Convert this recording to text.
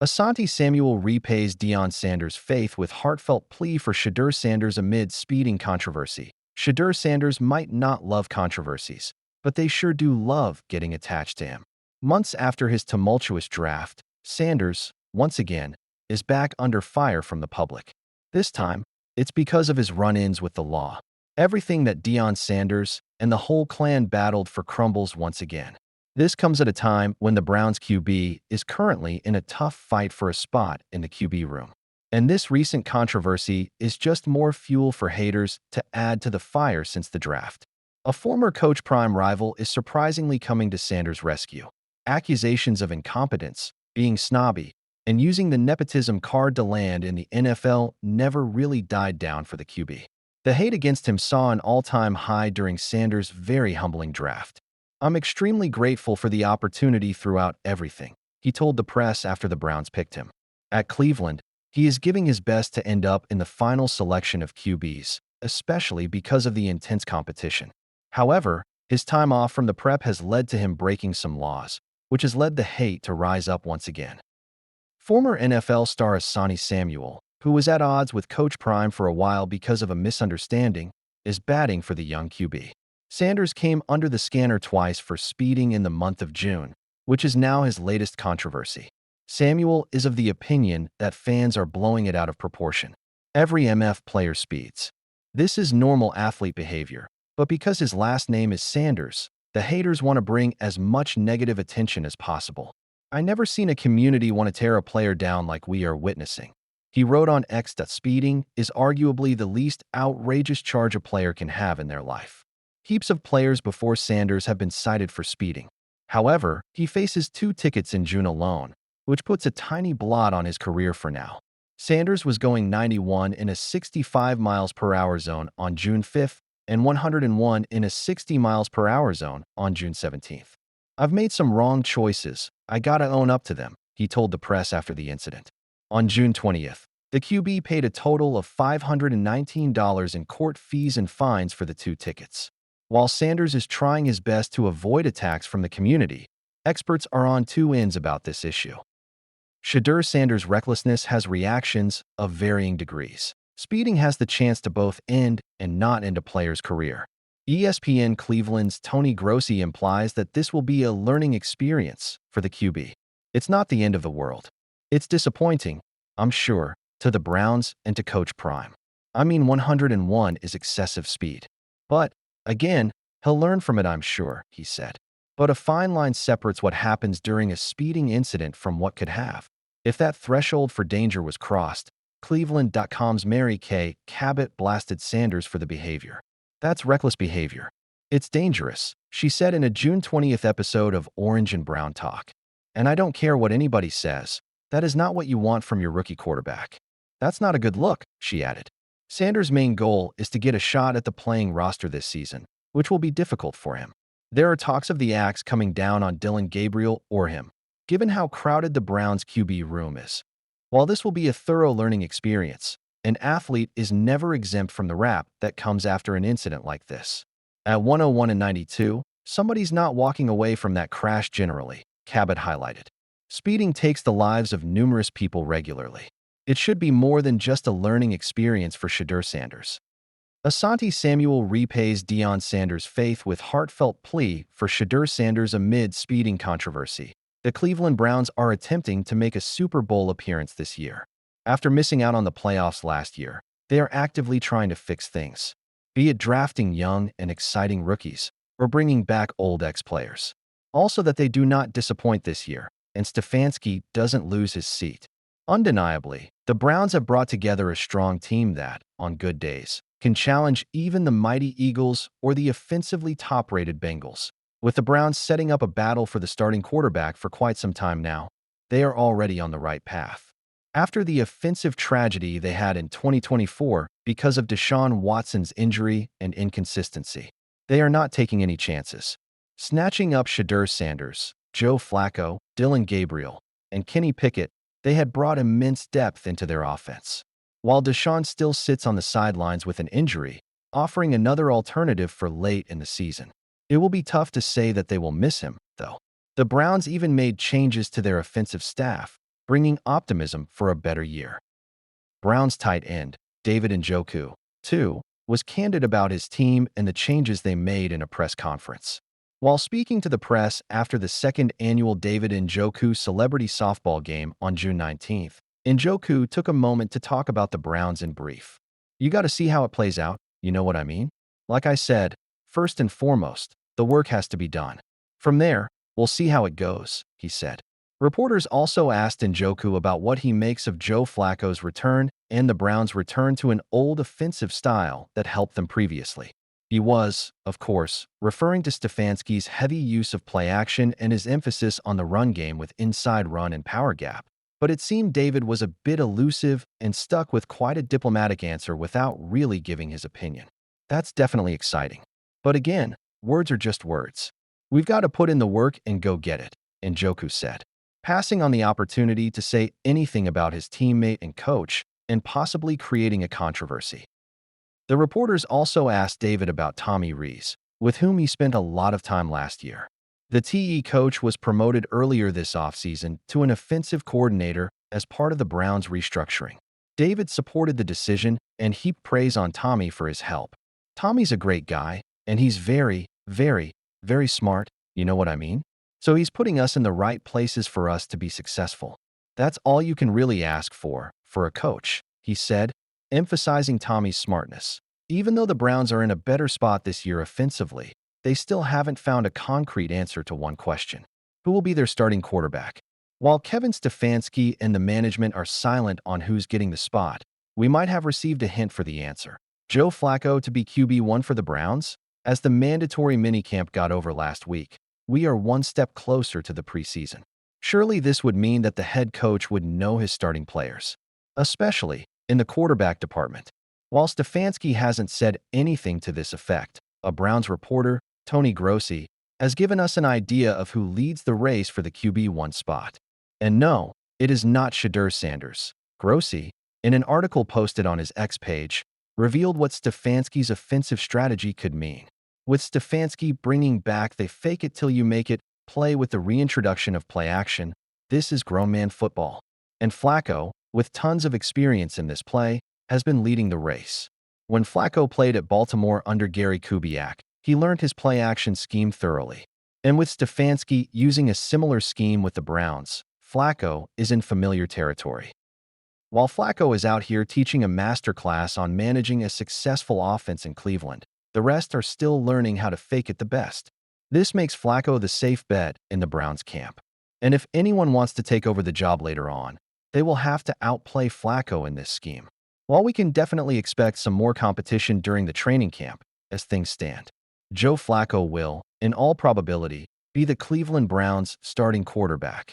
Asante Samuel repays Deion Sanders' faith with heartfelt plea for Shadur Sanders amid speeding controversy. Shadur Sanders might not love controversies, but they sure do love getting attached to him. Months after his tumultuous draft, Sanders, once again, is back under fire from the public. This time, it's because of his run-ins with the law. Everything that Deion Sanders and the whole clan battled for crumbles once again. This comes at a time when the Browns QB is currently in a tough fight for a spot in the QB room. And this recent controversy is just more fuel for haters to add to the fire since the draft. A former Coach Prime rival is surprisingly coming to Sanders' rescue. Accusations of incompetence, being snobby, and using the nepotism card to land in the NFL never really died down for the QB. The hate against him saw an all-time high during Sanders' very humbling draft. "I'm extremely grateful for the opportunity throughout everything," he told the press after the Browns picked him. At Cleveland, he is giving his best to end up in the final selection of QBs, especially because of the intense competition. However, his time off from the prep has led to him breaking some laws, which has led the hate to rise up once again. Former NFL star Asante Samuel, who was at odds with Coach Prime for a while because of a misunderstanding, is batting for the young QB. Sanders came under the scanner twice for speeding in the month of June, which is now his latest controversy. Samuel is of the opinion that fans are blowing it out of proportion. Every MF player speeds. This is normal athlete behavior, but because his last name is Sanders, the haters want to bring as much negative attention as possible. "I never seen a community want to tear a player down like we are witnessing." He wrote on X that speeding is arguably the least outrageous charge a player can have in their life. Heaps of players before Sanders have been cited for speeding. However, he faces 2 tickets in June alone, which puts a tiny blot on his career for now. Sanders was going 91 in a 65 miles per hour zone on June 5th and 101 in a 60 miles per hour zone on June 17th. "I've made some wrong choices. I gotta own up to them," he told the press after the incident. On June 20th, the QB paid a total of $519 in court fees and fines for the 2 tickets. While Sanders is trying his best to avoid attacks from the community, experts are on 2 ends about this issue. Shadur Sanders' recklessness has reactions of varying degrees. Speeding has the chance to both end and not end a player's career. ESPN Cleveland's Tony Grossi implies that this will be a learning experience for the QB. "It's not the end of the world. It's disappointing, I'm sure, to the Browns and to Coach Prime. I mean, 101 is excessive speed. But, again, he'll learn from it, I'm sure," he said. But a fine line separates what happens during a speeding incident from what could have. If that threshold for danger was crossed, Cleveland.com's Mary Kay Cabot blasted Sanders for the behavior. "That's reckless behavior. It's dangerous," she said in a June 20th episode of Orange and Brown Talk. "And I don't care what anybody says. That is not what you want from your rookie quarterback. That's not a good look," she added. Sanders' main goal is to get a shot at the playing roster this season, which will be difficult for him. There are talks of the axe coming down on Dillon Gabriel or him, given how crowded the Browns' QB room is. While this will be a thorough learning experience, an athlete is never exempt from the rap that comes after an incident like this. At 101 and 92, somebody's not walking away from that crash generally, Cabot highlighted. Speeding takes the lives of numerous people regularly. It should be more than just a learning experience for Shadur Sanders. Asante Samuel repays Deion Sanders' faith with heartfelt plea for Shadur Sanders amid speeding controversy. The Cleveland Browns are attempting to make a Super Bowl appearance this year. After missing out on the playoffs last year, they are actively trying to fix things, be it drafting young and exciting rookies or bringing back old ex-players. Also that they do not disappoint this year, and Stefanski doesn't lose his seat. Undeniably, the Browns have brought together a strong team that, on good days, can challenge even the mighty Eagles or the offensively top-rated Bengals. With the Browns setting up a battle for the starting quarterback for quite some time now, they are already on the right path. After the offensive tragedy they had in 2024 because of Deshaun Watson's injury and inconsistency, they are not taking any chances. Snatching up Shadur Sanders, Joe Flacco, Dillon Gabriel, and Kenny Pickett, they had brought immense depth into their offense. While Deshaun still sits on the sidelines with an injury, offering another alternative for late in the season. It will be tough to say that they will miss him, though. The Browns even made changes to their offensive staff, bringing optimism for a better year. Browns tight end, David Njoku, too, was candid about his team and the changes they made in a press conference. While speaking to the press after the second annual David Njoku Celebrity Softball Game on June 19th, Njoku took a moment to talk about the Browns in brief. "You got to see how it plays out, you know what I mean? Like I said, first and foremost, the work has to be done. From there, we'll see how it goes," he said. Reporters also asked Njoku about what he makes of Joe Flacco's return and the Browns' return to an old offensive style that helped them previously. He was, of course, referring to Stefanski's heavy use of play action and his emphasis on the run game with inside run and power gap. But it seemed David was a bit elusive and stuck with quite a diplomatic answer without really giving his opinion. That's definitely exciting. But again, words are just words. "We've got to put in the work and go get it," Njoku said, passing on the opportunity to say anything about his teammate and coach and possibly creating a controversy. The reporters also asked David about Tommy Rees, with whom he spent a lot of time last year. The TE coach was promoted earlier this offseason to an offensive coordinator as part of the Browns' restructuring. David supported the decision and heaped praise on Tommy for his help. "Tommy's a great guy, and he's very, very, very smart, you know what I mean? So he's putting us in the right places for us to be successful. That's all you can really ask for a coach," he said, emphasizing Tommy's smartness. Even though the Browns are in a better spot this year offensively, they still haven't found a concrete answer to one question: who will be their starting quarterback? While Kevin Stefanski and the management are silent on who's getting the spot, we might have received a hint for the answer: Joe Flacco to be QB1 for the Browns? As the mandatory minicamp got over last week, we are one step closer to the preseason. Surely this would mean that the head coach would know his starting players, especially in the quarterback department. While Stefanski hasn't said anything to this effect, a Browns reporter, Tony Grossi, has given us an idea of who leads the race for the QB1 spot. And no, it is not Shadur Sanders. Grossi, in an article posted on his X page, revealed what Stefanski's offensive strategy could mean. With Stefanski bringing back the fake it till you make it play with the reintroduction of play action, this is grown man football. And Flacco, with tons of experience in this play, has been leading the race. When Flacco played at Baltimore under Gary Kubiak, he learned his play action scheme thoroughly. And with Stefanski using a similar scheme with the Browns, Flacco is in familiar territory. While Flacco is out here teaching a masterclass on managing a successful offense in Cleveland, the rest are still learning how to fake it the best. This makes Flacco the safe bet in the Browns camp. And if anyone wants to take over the job later on, they will have to outplay Flacco in this scheme. While we can definitely expect some more competition during the training camp, as things stand, Joe Flacco will, in all probability, be the Cleveland Browns' starting quarterback.